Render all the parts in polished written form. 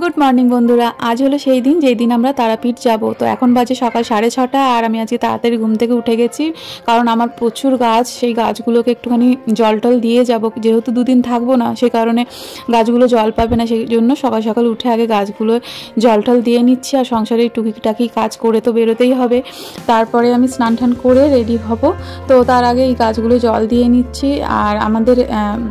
Good morning बंधुरा आज hello सेई दिन जेई दिन आमरा तारापीठ जाबो। तो एखन बाजे सकाल 6:30 और आमी आजके ताड़ाताड़ी घुम थेके उठे गेছি कारण आमार प्रचुर गाछ सेई गाछगुलोके एकटुखानी जल टल दिए जाबो जेहेतु दुदिन थाकबो ना सेई कारणे गाछगुलो जल पाबे ना सेई जोन्नो सकाल सकाल उठे आगे गाछगुलो जल टल दिए निচ্ছি और संसारे टुकिटाकी काज करे तो बेरोतेई होबे। तारपरे आमी स्नान टान करे रेडी हब। तो तार आगे এই গাছগুলো জল দিয়ে নিচ্ছি আর আমাদের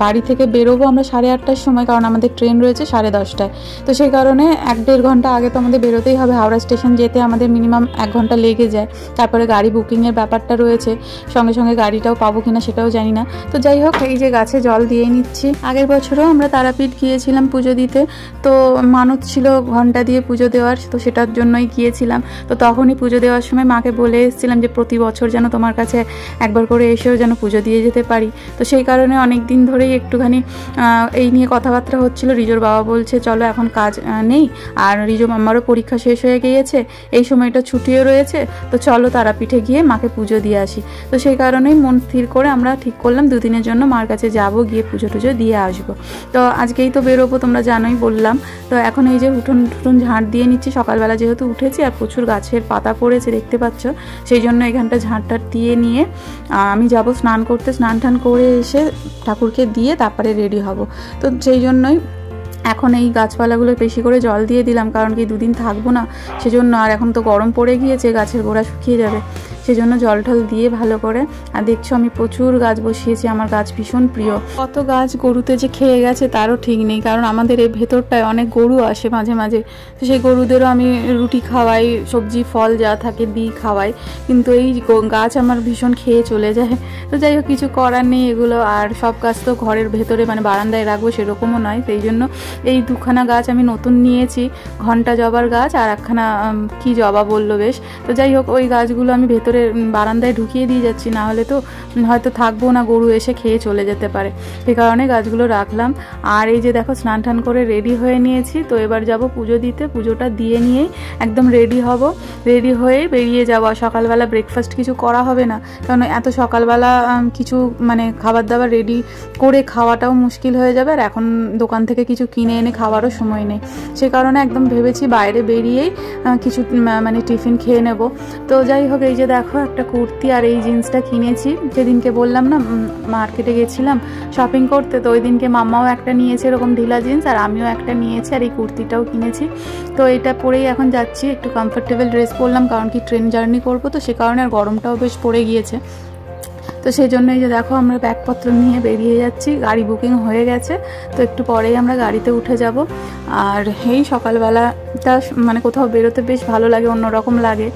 বাড়ি থেকে বেরোবো আমরা 8:30টার সময় কারণ আমাদের ট্রেন রয়েছে 10:30টায়। তো সেই কারণে 1-1.5 ঘন্টা আগে তো আমাদের বেরোতেই হবে। হাওড়া স্টেশন যেতে আমাদের মিনিমাম 1 ঘন্টা লেগে যায়। তারপরে গাড়ি বুকিংয়ের ব্যাপারটা রয়েছে, সঙ্গে সঙ্গে গাড়িটাও পাবো কিনা সেটাও জানি না। তো যাই হোক এই যে গাছে জল দিয়ে নিচ্ছি। আগের বছরও আমরা তারাপীঠ গিয়েছিলাম পুজো দিতে, তো মানত ছিল ঘন্টা দিয়ে পুজো দেওয়ার, তো সেটার জন্যই গিয়েছিলাম। তো তখনই পুজো দেওয়ার সময় মাকে বলে এসেছিলাম যে প্রতি বছর যেন তোমার কাছে একবার করে এসেও যেন পুজো দিয়ে যেতে পারি। তো সেই কারণে অনেক দিন ধরেই একটুখানি এই নিয়ে কথাবার্তা হচ্ছিল। রিজোর বাবা বলছে চলো এখন কাজ নেই আর রিজো মাম্মারও পরীক্ষা শেষ হয়ে গিয়েছে, এই সময়টা ছুটিও রয়েছে, তো চলো তারাপীঠে গিয়ে মাকে পুজো দিয়ে আসি। তো সেই কারণেই মন স্থির করে আমরা ঠিক করলাম 2 দিনের জন্য মার কাছে যাব, গিয়ে পুজো টুজো দিয়ে আসবো। তো আজকেই তো বেরোবো, তোমরা জানোই বললাম। তো এখন এই যে উঠোন ঝাঁট দিয়ে নিচ্ছি, সকালবেলা যেহেতু উঠেছি আর প্রচুর গাছের পাতা পড়েছে দেখতে পাচ্ছ, সেই জন্য এখানটা ঝাঁটটা দিয়ে নিয়ে আমি যাব স্নান করতে। স্নান টান করে এসে ঠাকুরকে দিয়ে তারপরে রেডি হব। তো সেই জন্যই এখন এই গাছপালাগুলো বেশি করে জল দিয়ে দিলাম, কারণ কি 2 দিন থাকবো না সেজন্য। আর এখন তো গরম পড়ে গিয়েছে, গাছের গোড়া শুকিয়ে যাবে, সেজন্য জল টল দিয়ে ভালো করে। আর দেখছো আমি প্রচুর গাছ বসিয়েছি, আমার গাছ ভীষণ প্রিয়। কত গাছ গরুতে যে খেয়ে গেছে তারও ঠিক নেই, কারণ আমাদের এই ভেতরটায় অনেক গরু আসে মাঝে মাঝে। তো সেই গরুদেরও আমি রুটি খাওয়াই, সবজি ফল যা থাকে দিই খাওয়াই, কিন্তু এই গাছ আমার ভীষণ খেয়ে চলে যায়। তো যাই হোক কিছু করার নেই এগুলো। আর সব গাছ তো ঘরের ভেতরে মানে বারান্দায় রাখবো সেরকমও নয়, সেই জন্য এই 2খানা গাছ আমি নতুন নিয়েছি, ঘন্টা জবার গাছ আর একখানা কি জবা বললো বেশ। তো যাই হোক ওই গাছগুলো আমি ভেতরে বারান্দায় ঢুকিয়ে দিয়ে যাচ্ছি, না হলে তো হয়তো থাকবো না, গরু এসে খেয়ে চলে যেতে পারে, সেই কারণে গাছগুলো রাখলাম। আর এই যে দেখো স্নান টান করে রেডি হয়ে নিয়েছি। তো এবার যাব পুজো দিতে, পুজোটা দিয়ে নিয়েই একদম রেডি হব, রেডি হয়ে বেরিয়ে যাব। সকালবেলা ব্রেকফাস্ট কিছু করা হবে না, কারণ এত সকালবেলা কিছু মানে খাবার দাবার রেডি করে খাওয়াটাও মুশকিল হয়ে যাবে, আর এখন দোকান থেকে কিছু কিনে এনে খাওয়ারও সময় নেই। সে কারণে একদম ভেবেছি বাইরে বেরিয়েই কিছু মানে টিফিন খেয়ে নেব। তো যাই হোক এই যে দেখো একটা কুর্তি আর এই জিন্সটা কিনেছি, যেদিনকে বললাম না মার্কেটে গেছিলাম শপিং করতে, তো ওই দিনকে মাম্মাও একটা নিয়েছে এরকম ঢিলা জিন্স, আর আমিও একটা নিয়েছি, আর এই কুর্তিটাও কিনেছি। তো এটা পরেই এখন যাচ্ছি, একটু কমফোর্টেবল ড্রেস পরলাম কারণ কি ট্রেন জার্নি করবো, তো সে কারণে আর গরমটাও বেশ পড়ে গিয়েছে। তো সেই জন্য এই যে দেখো আমরা ব্যাগপত্র নিয়ে বেরিয়ে যাচ্ছি, গাড়ি বুকিং হয়ে গেছে, তো একটু পরেই আমরা গাড়িতে উঠে যাব। আর এই সকালবেলাটা মানে কোথাও বেরোতে বেশ ভালো লাগে, অন্যরকম লাগে।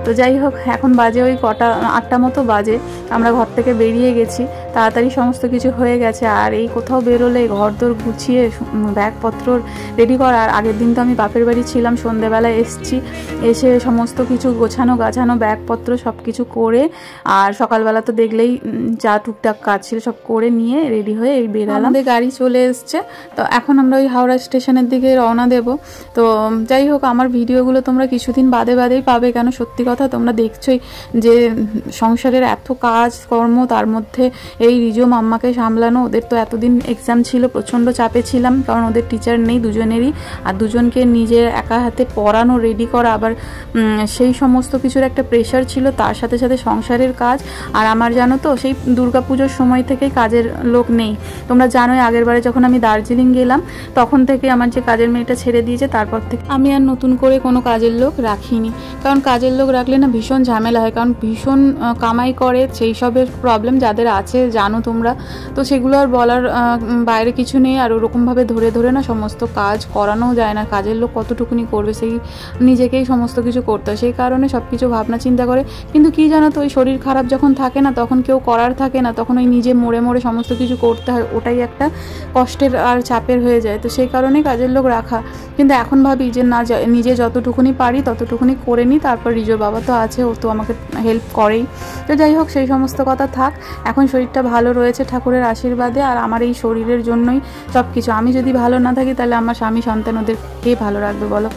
তো যাই হোক এখন বাজে ওই 8টা মতো বাজে, আমরা ঘর থেকে বেরিয়ে গেছি, তাড়াতাড়ি সমস্ত কিছু হয়ে গেছে। আর এই কোথাও বেরোলে ঘরদোর গুছিয়ে ব্যাগপত্র রেডি করা। আর আগের দিন তো আমি বাপের বাড়ি ছিলাম, সন্ধ্যেবেলায় এসছি, এসে সমস্ত কিছু গোছানো গাছানো ব্যাগপত্র সব কিছু করে, আর সকালবেলা তো দেখলেই যা টুকটাক কাজ ছিল সব করে নিয়ে রেডি হয়ে এই বেরালাম। আমাদের গাড়ি চলে এসছে, তো এখন আমরা ওই হাওড়া স্টেশনের দিকে রওনা দেব। তো যাই হোক আমার ভিডিওগুলো তোমরা কিছুদিন বাদে বাদেই পাবে, কেন সত্যি কথা তোমরা দেখছোই যে সংসারের এত কাজ কর্ম, তার মধ্যে এই রিজো মাম্মাকে সামলানো। ওদের তো এতদিন এক্সাম ছিল, প্রচণ্ড চাপে ছিলাম, কারণ ওদের টিচার নেই দুজনেরই, আর দুজনকে নিজের একা হাতে পড়ানো রেডি করা, আবার সেই সমস্ত কিছুর একটা প্রেশার ছিল, তার সাথে সাথে সংসারের কাজ। আর আমার জানো তো সেই দুর্গাপুজোর সময় থেকেই কাজের লোক নেই, তোমরা জানোই আগের বারে যখন আমি দার্জিলিং গেলাম তখন থেকে আমার যে কাজের মেয়েটা ছেড়ে দিয়েছে, তারপর থেকে আমি আর নতুন করে কোনো কাজের লোক রাখিনি, কারণ কাজের লোক রাখলে না ভীষণ ঝামেলা হয়, কারণ ভীষণ কামাই করে, সেই সবের প্রবলেম যাদের আছে জানো তোমরা। তো সেগুলো আর বলার বাইরে কিছু নেই। আর ওরকমভাবে ধরে ধরে না সমস্ত কাজ করানোও যায় না, কাজের লোক কতটুকুনি করবে, সেই নিজেকেই সমস্ত কিছু করতে হয়, সেই কারণে সব কিছু ভাবনা চিন্তা করে। কিন্তু কি জানো তো ওই শরীর খারাপ যখন থাকে না তখন কেউ করার থাকে না, তখন ওই নিজে মরে মরে সমস্ত কিছু করতে হয়, ওটাই একটা কষ্টের আর চাপের হয়ে যায়। তো সেই কারণেই কাজের লোক রাখা। কিন্তু এখন ভাবি যে না, নিজে যতটুকুনি পারি ততটুকুনি করে নিই, তারপর রিজোর বাবা তো আছে, ও তো আমাকে হেল্প করেই। তো যাই হোক সেই সমস্ত কথা থাক, এখন শরীরটা ভালো রয়েছে ঠাকুরের আশীর্বাদে, আর আমার এই শরীরের জন্যই সব কিছু। আমি যদি ভালো না থাকি তাহলে আমার স্বামী সন্তান ওদের কে ভালো রাখবে বলো।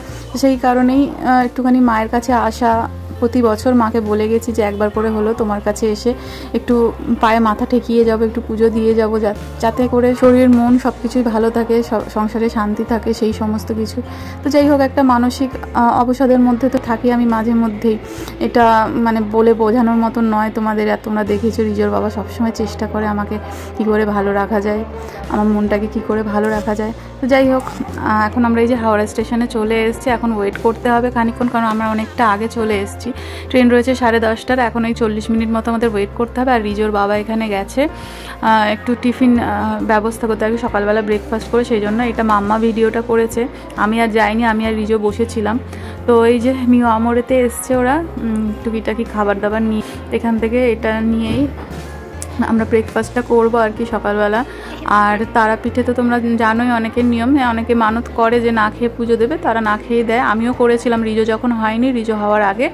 সেই কারণেই একটুখানি মায়ের কাছে আসা, প্রতি বছর মাকে বলে গেছি যে একবার করে হলো তোমার কাছে এসে একটু পায়ে মাথা ঠেকিয়ে যাবো, একটু পুজো দিয়ে যাবো, যাতে করে শরীর মন সব কিছুই ভালো থাকে, সংসারে শান্তি থাকে, সেই সমস্ত কিছু। তো যাই হোক, একটা মানসিক অবসাদের মধ্যে তো থাকি আমি মাঝে মধ্যেই। এটা মানে বলে বোঝানোর মতন নয় তোমাদের। আর তোমরা দেখেছো রিজোর বাবা সবসময় চেষ্টা করে আমাকে কী করে ভালো রাখা যায়, আমার মনটাকে কী করে ভালো রাখা যায়। তো যাই হোক, এখন আমরা এই যে হাওড়া স্টেশনে চলে এসেছি। এখন ওয়েট করতে হবে খানিকক্ষণ, কারণ আমরা অনেকটা আগে চলে এসেছি। ট্রেন রয়েছে 10:30টার, এখন এই 40 মিনিট মতো আমাদের ওয়েট করতে হবে। আর রিজোর বাবা এখানে গেছে একটু টিফিন ব্যবস্থা করতে, আর কি সকালবেলা ব্রেকফাস্ট করে, সেই জন্য এটা মাম্মা ভিডিওটা করেছে। আমি আর যাইনি, আমি আর রিজো বসেছিলাম। তো এই যে নিউ আমরেতে এসছে ওরা টুকিটাকি খাবার দাবার নিয়ে, এখান থেকে এটা নিয়েই আমরা ব্রেকফাস্টটা করবো আর কি সকালবেলা। আর তারাপীঠে তো তোমরা জানোই অনেকের নিয়ম, অনেকে মানত করে যে না খেয়ে পুজো দেবে, তারা না খেয়ে দেয়। আমিও করেছিলাম, রিজো যখন হয়নি, রিজো হওয়ার আগে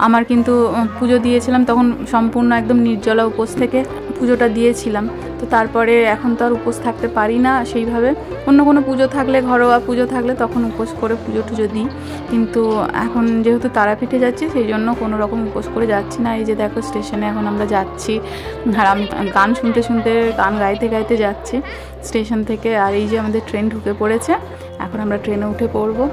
আমার কিন্তু পুজো দিয়েছিলাম, তখন সম্পূর্ণ একদম নির্জলা উপোস থেকে পুজোটা দিয়েছিলাম। তো তারপরে এখন তো আর উপোস থাকতে পারি না সেইভাবে। অন্য কোনো পুজো থাকলে, ঘরোয়া পুজো থাকলে তখন উপোস করে পুজো টুজো দিই, কিন্তু এখন যেহেতু তারাপীঠে যাচ্ছি সেই জন্য কোনো রকম উপোস করে যাচ্ছি না। এই যে দেখো স্টেশনে এখন আমরা যাচ্ছি, আর আমি গান শুনতে শুনতে, গান গাইতে গাইতে যাচ্ছি স্টেশন থেকে। আর এই যে আমাদের ট্রেন ঢুকে পড়েছে, এখন আমরা ট্রেনে উঠে পড়বো।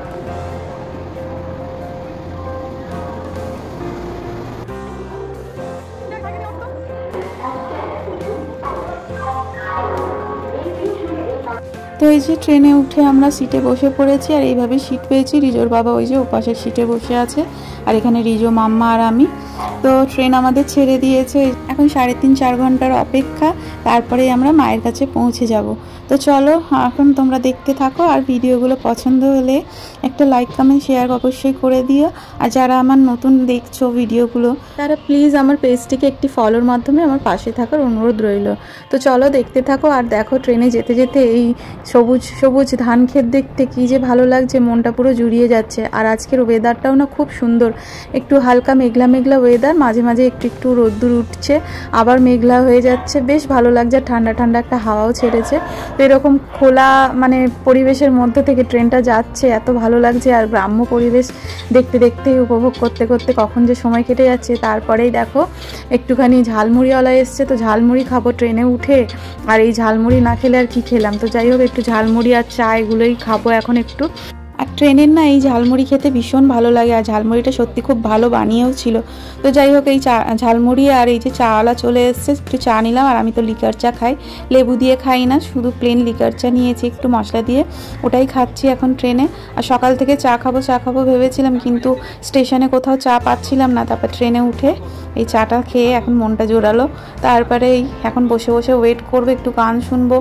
তো এই যে ট্রেনে উঠে আমরা সিটে বসে পড়েছি, আর এইভাবে সিট পেয়েছি। রিজোর বাবা ওই যে ওপাশের সিটে বসে আছে, আর এখানে রিজো, মাম্মা আর আমি। তো ট্রেন আমাদের ছেড়ে দিয়েছে, এখন 3.5-4 ঘন্টার অপেক্ষা, তারপরে আমরা মায়ের কাছে পৌঁছে যাব। তো চলো এখন তোমরা দেখতে থাকো, আর ভিডিওগুলো পছন্দ হলে একটা লাইক কমেন্ট শেয়ার অবশ্যই করে দিও। আর যারা আমার নতুন দেখছো ভিডিওগুলো, তারা প্লিজ আমার পেজটিকে একটি ফলোর মাধ্যমে আমার পাশে থাকার অনুরোধ রইল। তো চলো দেখতে থাকো। আর দেখো ট্রেনে যেতে যেতে এই সবুজ সবুজ ধান ক্ষেত দেখতে কী যে ভালো লাগছে, মনটা পুরো জুড়িয়ে যাচ্ছে। আর আজকের ওয়েদারটাও না খুব সুন্দর, একটু হালকা মেঘলা মেঘলা ওয়েদার, মাঝে মাঝে একটু একটু রোদ্দুর উঠছে, আবার মেঘলা হয়ে যাচ্ছে, বেশ ভালো লাগছে। ঠান্ডা ঠান্ডা একটা হাওয়াও ছেড়েছে। তো এরকম খোলা মানে পরিবেশের মধ্যে থেকে ট্রেনটা যাচ্ছে, এত ভালো লাগছে। আর গ্রাম্য পরিবেশ দেখতে দেখতে, উপভোগ করতে করতে কখন যে সময় কেটে যাচ্ছে। তারপরেই দেখো একটুখানি ঝালমুড়িওয়ালা এসছে, তো ঝালমুড়ি খাবো ট্রেনে উঠে। আর এই ঝালমুড়ি না খেলে আর কি খেলাম। তো যাই হোক, একটু ঝালমুড়ি আর চা এগুলোই খাবো এখন একটু। আর ট্রেনের না এই ঝালমুড়ি খেতে ভীষণ ভালো লাগে, আর ঝালমুড়িটা সত্যি খুব ভালো বানিয়েও ছিল। তো যাই হোক, এই ঝালমুড়ি আর এই যে চাওয়ালা চলে এসছে, একটু চা নিলাম। আর আমি তো লিকার চা খাই, লেবু দিয়ে খাই না, শুধু প্লেন লিকার চা নিয়েছি একটু মশলা দিয়ে, ওটাই খাচ্ছি এখন ট্রেনে। আর সকাল থেকে চা খাবো ভেবেছিলাম, কিন্তু স্টেশনে কোথাও চা পাচ্ছিলাম না। তারপর ট্রেনে উঠে এই চাটা খেয়ে এখন মনটা জোরালো। তারপরে এখন বসে বসে ওয়েট করবো, একটু গান শুনবো,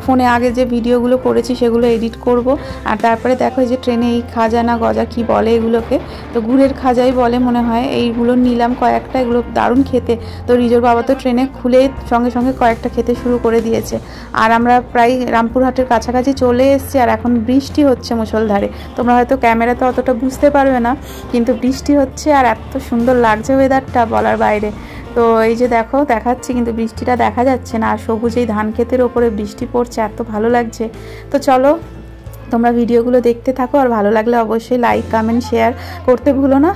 ফোনে আগে যে ভিডিওগুলো করেছি সেগুলো এডিট করব। আর তারপরে দেখো যে ট্রেনে এই খাজা না গজা কি বলে এগুলোকে, তো গুড়ের খাজাই বলে মনে হয়, এইগুলো নিলাম কয়েকটা, এগুলো দারুণ খেতে। তো রিজোর বাবা তো ট্রেনে খুলে সঙ্গে সঙ্গে কয়েকটা খেতে শুরু করে দিয়েছে। আর আমরা প্রায় রামপুরহাটের কাছাকাছি চলে এসেছি, আর এখন বৃষ্টি হচ্ছে মুষলধারে। তোমরা হয়তো ক্যামেরাতে অতটা বুঝতে পারবে না, কিন্তু বৃষ্টি হচ্ছে, আর এত সুন্দর লাগছে ওয়েদারটা বলার বাইরে। তো এই যে দেখো দেখাচ্ছি, কিন্তু বৃষ্টিটা দেখা যাচ্ছে না। আর সবুজ এই ধান ক্ষেতের ওপরে বৃষ্টি পড়ছে, এত ভালো লাগছে। তো চলো তোমরা ভিডিওগুলো দেখতে থাকো, আর ভালো লাগলে অবশ্যই লাইক কমেন্ট শেয়ার করতে ভুলো না।